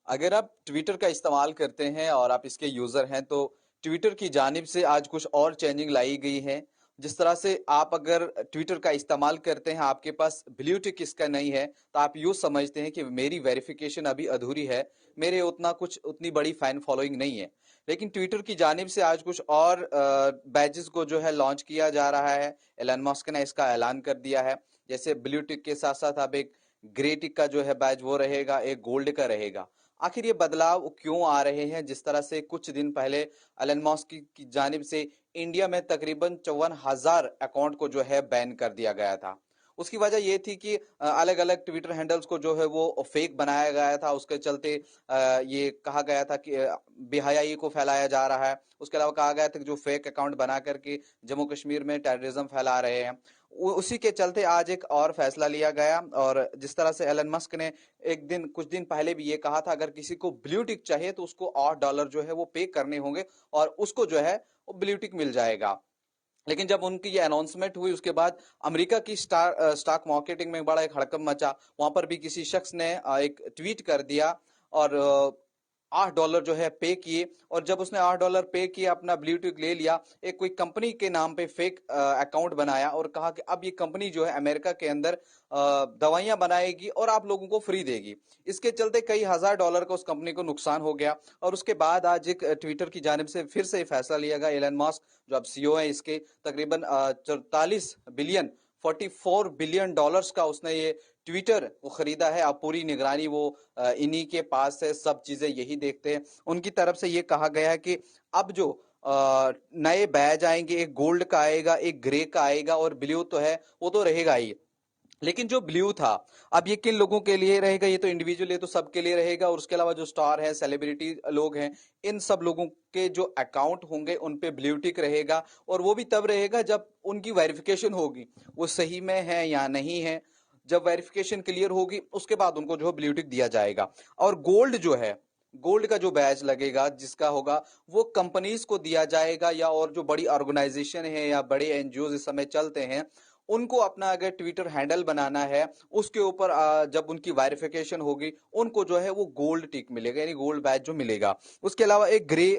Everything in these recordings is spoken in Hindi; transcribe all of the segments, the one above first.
अगर आप ट्विटर का इस्तेमाल करते हैं और आप इसके यूजर हैं तो ट्विटर की जानिब से आज कुछ और चेंजिंग लाई गई है। जिस तरह से आप अगर ट्विटर का इस्तेमाल करते हैं, आपके पास ब्लू टिक इसका नहीं है, तो आप यूँ समझते हैं कि मेरी वेरिफिकेशन अभी अधूरी है, मेरे उतनी बड़ी फैन फॉलोइंग नहीं है। लेकिन ट्विटर की जानिब से आज कुछ और बैजेस को जो है लॉन्च किया जा रहा है। एलन मस्क ने इसका ऐलान कर दिया है। जैसे ब्लू टिक के साथ साथ अब एक ग्रे टिक का जो है बैज वो रहेगा, एक गोल्ड का रहेगा। आखिर ये बदलाव क्यों आ रहे हैं? जिस तरह से कुछ दिन पहले एलन मस्क की जानिब से इंडिया में तकरीबन 54,000 अकाउंट को जो है बैन कर दिया गया था। उसकी वजह ये थी कि अलग अलग ट्विटर हैंडल्स को जो है वो फेक बनाया गया था। उसके चलते ये कहा गया था कि बेहयाई को फैलाया जा रहा है। उसके अलावा कहा गया था कि जो फेक अकाउंट बना करके जम्मू कश्मीर में टेररिज्म फैला रहे हैं। उसी के चलते आज एक और फैसला लिया गया। और जिस तरह से एलन मस्क ने कुछ दिन पहले भी ये कहा था, अगर किसी को ब्लू टिक चाहिए तो उसको $8 जो है वो पे करने होंगे और उसको जो है वो ब्लू टिक मिल जाएगा। लेकिन जब उनकी ये अनाउंसमेंट हुई उसके बाद अमेरिका की स्टॉक मार्केटिंग में बड़ा एक हड़कंप मचा। वहां पर भी किसी शख्स ने एक ट्वीट कर दिया और $8 जो है पे किए। और जब उसने $8 पे किए, अपना ब्लूटूथ ले लिया, एक कोई कंपनी के नाम पे फेक अकाउंट बनाया और कहा कि अब ये कंपनी जो है अमेरिका के अंदर दवाइयां बनाएगी और आप लोगों को फ्री देगी। इसके चलते कई हजार डॉलर का उस कंपनी को नुकसान हो गया। और उसके बाद आज एक ट्विटर की जानिब से फिर से फैसला लिया गया। एलन मस्क जो अब सीईओ है इसके, तकरीबन 44 बिलियन डॉलर्स का उसने ये ट्विटर वो खरीदा है। अब पूरी निगरानी वो इन्हीं के पास है, सब चीजें यही देखते हैं। उनकी तरफ से ये कहा गया है कि अब जो नए बैज आएंगे, एक गोल्ड का आएगा, एक ग्रे का आएगा और ब्लू तो है वो तो रहेगा ही। लेकिन जो ब्लू था, अब ये किन लोगों के लिए रहेगा? ये तो इंडिविजुअल, ये तो सबके लिए रहेगा। और उसके अलावा जो स्टार है, सेलिब्रिटी लोग हैं, इन सब लोगों के जो अकाउंट होंगे उन पे ब्लू टिक रहेगा। और वो भी तब रहेगा जब उनकी वेरिफिकेशन होगी वो सही में है या नहीं है। जब वेरिफिकेशन क्लियर होगी उसके बाद उनको जो ब्लू टिक दिया जाएगा। और गोल्ड जो है, गोल्ड का जो बैच लगेगा जिसका होगा, वो कंपनीज को दिया जाएगा या और जो बड़ी ऑर्गेनाइजेशन है या बड़े एनजीओ इस समय चलते हैं उनको अपना अगर ट्विटर हैंडल बनाना है, उसके ऊपर जब उनकी वेरिफिकेशन होगी उनको जो है वो गोल्ड टिक मिलेगा, यानी गोल्ड बैच जो मिलेगा। उसके अलावा एक ग्रे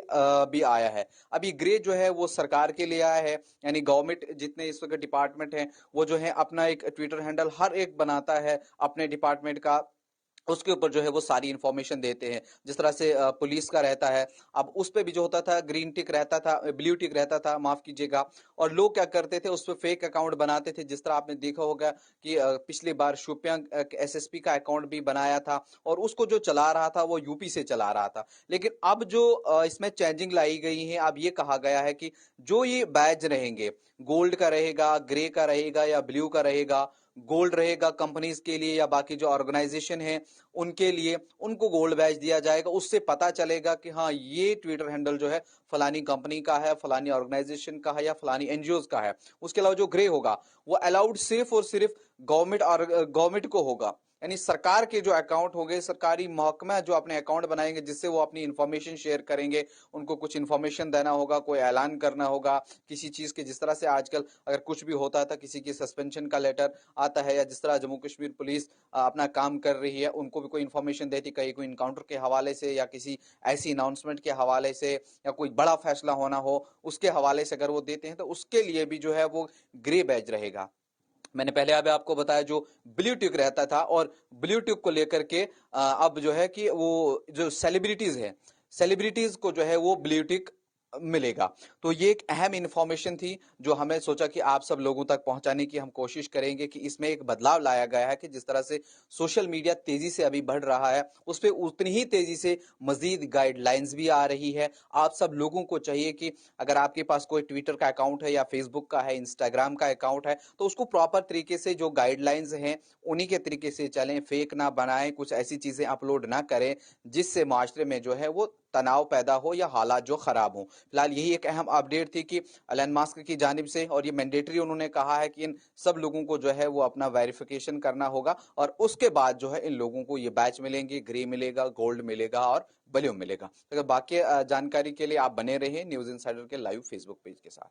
भी आया है। अब ये ग्रे जो है वो सरकार के लिए आया है, यानी गवर्नमेंट जितने इस वक्त डिपार्टमेंट हैं वो जो है अपना एक ट्विटर हैंडल हर एक बनाता है अपने डिपार्टमेंट का। उसके ऊपर जो है वो सारी इंफॉर्मेशन देते हैं। जिस तरह से पुलिस का रहता है, अब उस पे भी जो होता था ग्रीन टिक रहता था, ब्लू टिक रहता था, माफ कीजिएगा। और लोग क्या करते थे, उस पे फेक अकाउंट बनाते थे। जिस तरह आपने देखा होगा कि पिछली बार शुपियां एसएसपी का अकाउंट भी बनाया था और उसको जो चला रहा था वो यूपी से चला रहा था। लेकिन अब जो इसमें चेंजिंग लाई गई है, अब ये कहा गया है कि जो ये बैज रहेंगे, गोल्ड का रहेगा, ग्रे का रहेगा या ब्लू का रहेगा। गोल्ड रहेगा कंपनीज के लिए या बाकी जो ऑर्गेनाइजेशन है उनके लिए, उनको गोल्ड बैच दिया जाएगा। उससे पता चलेगा कि हाँ, ये ट्विटर हैंडल जो है फलानी कंपनी का है, फलानी ऑर्गेनाइजेशन का है या फलानी एनजीओ का है। उसके अलावा जो ग्रे होगा वो अलाउड सिर्फ और सिर्फ गवर्नमेंट और गवर्नमेंट को होगा, यानी सरकार के जो अकाउंट होंगे, सरकारी महकमा जो अपने अकाउंट बनाएंगे जिससे वो अपनी इंफॉर्मेशन शेयर करेंगे। उनको कुछ इंफॉर्मेशन देना होगा, कोई ऐलान करना होगा किसी चीज के। जिस तरह से आजकल अगर कुछ भी होता था, किसी की सस्पेंशन का लेटर आता है, या जिस तरह जम्मू कश्मीर पुलिस अपना काम कर रही है, उनको भी कोई इन्फॉर्मेशन देती, कहीं कोई इनकाउंटर के हवाले से या किसी ऐसी अनाउंसमेंट के हवाले से या कोई बड़ा फैसला होना हो उसके हवाले से अगर वो देते हैं, तो उसके लिए भी जो है वो ग्रे बैज रहेगा। मैंने पहले अभी आपको बताया जो ब्लू टिक रहता था। और ब्लू टिक को लेकर के अब जो है कि वो जो सेलिब्रिटीज है, सेलिब्रिटीज को जो है वो ब्लू टिक मिलेगा। तो ये एक अहम इंफॉर्मेशन थी जो हमें सोचा कि आप सब लोगों तक पहुंचाने की हम कोशिश करेंगे कि इसमें एक बदलाव लाया गया है कि जिस तरह से सोशल मीडिया तेजी से अभी बढ़ रहा है, उस पर उतनी ही तेजी से मजीद गाइडलाइंस भी आ रही है। आप सब लोगों को चाहिए कि अगर आपके पास कोई ट्विटर का अकाउंट है या फेसबुक का है, इंस्टाग्राम का अकाउंट है, तो उसको प्रॉपर तरीके से जो गाइडलाइंस हैं उन्हीं के तरीके से चलें, फेक ना बनाएं, कुछ ऐसी चीजें अपलोड ना करें जिससे माशरे में जो है वो तनाव पैदा हो या हालात जो खराब हो। फिलहाल यही एक अहम अपडेट थी कि एलन मस्क की जानिब से, और ये मैंडेटरी उन्होंने कहा है कि इन सब लोगों को जो है वो अपना वेरिफिकेशन करना होगा और उसके बाद जो है इन लोगों को ये बैच मिलेंगे, ग्रे मिलेगा, गोल्ड मिलेगा और ब्लू मिलेगा। अगर बाकी जानकारी के लिए आप बने रहे न्यूज इनसाइडर के लाइव फेसबुक पेज के साथ।